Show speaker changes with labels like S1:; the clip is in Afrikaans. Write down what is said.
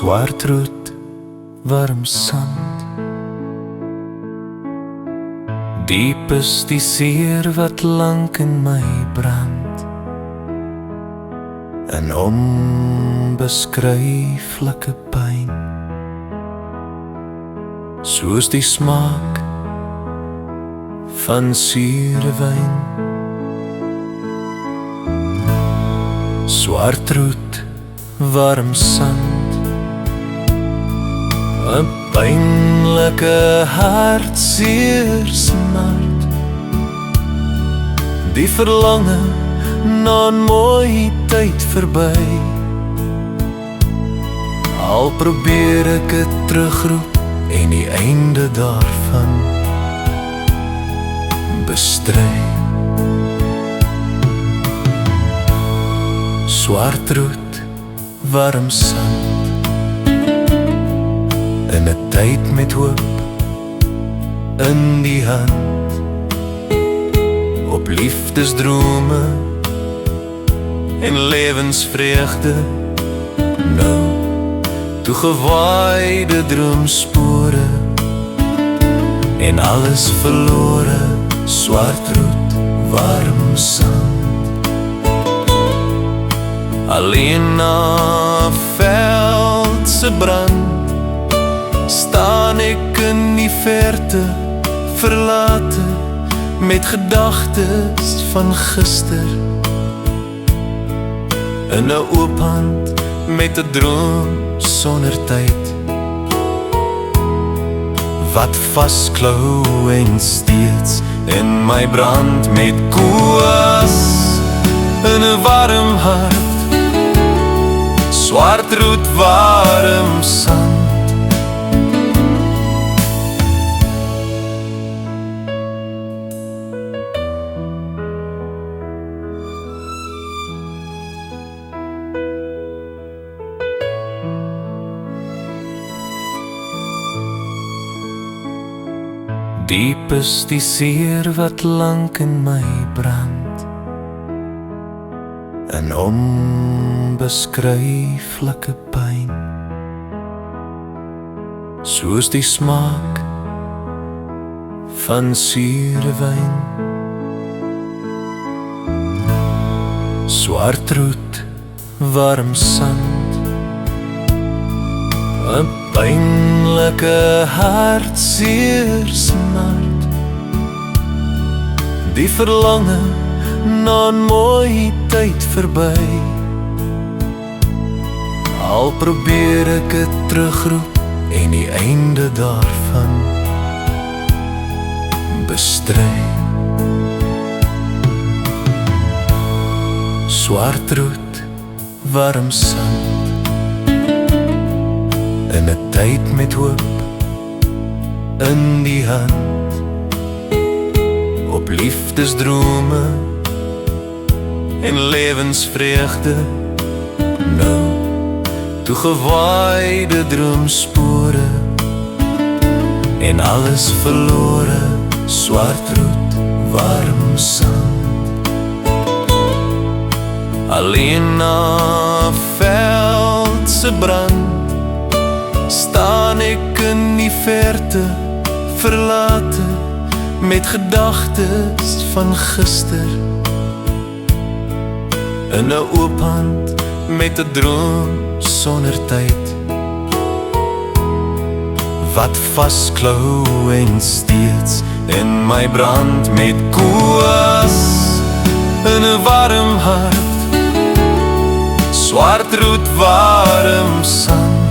S1: Swart roet, warm sand. Diep is die seer wat lank in my brand, en onbeskryflike pyn, soos die smaak van sure wyn. Swart roet, warm sand, 'n pynlike hartseer smart, die verlange na 'n mooi tyd verby. Al probeer ek het terugroep en die einde daarvan bestry. Swart roet, warm sand, in 'n tyd met hoop in die hand, op liefdesdrome en lewensvreugde, nou toegewaaide droomspore en alles verlore. Swart roet, warm sand, alleen na veldse brand, staan ek in die verte, verlate, met gedagtes van gister, in 'n oop hand, met 'n droom sonder tyd, wat vasklou en steeds in my brand met koos, in 'n warm hart. Swart roet, warm sand. Diep is die seer wat lank in my brand, en onbeskryflike pyn, soos die smaak van sure wyn. Swart roet, warm sand, 'n pynlike hartseer smart, die verlange na 'n mooi tyd verby. Al probeer ek het terugroep en die einde daarvan bestry. Swart roet, warm sand, in 'n tyd met hoop in die hand, op liefdesdrome en lewensvreugde, nou toegewaaide droomspore en alles verlore. Swart roet, warm sand, alleen na veldse brand, staan ek in die verte, verlate, met gedagtes van gister, in 'n oop hand, met 'n droom sonder tyd, wat vasklou en steeds in my brand met koos, in 'n warm hart. Swart roet, warm sand.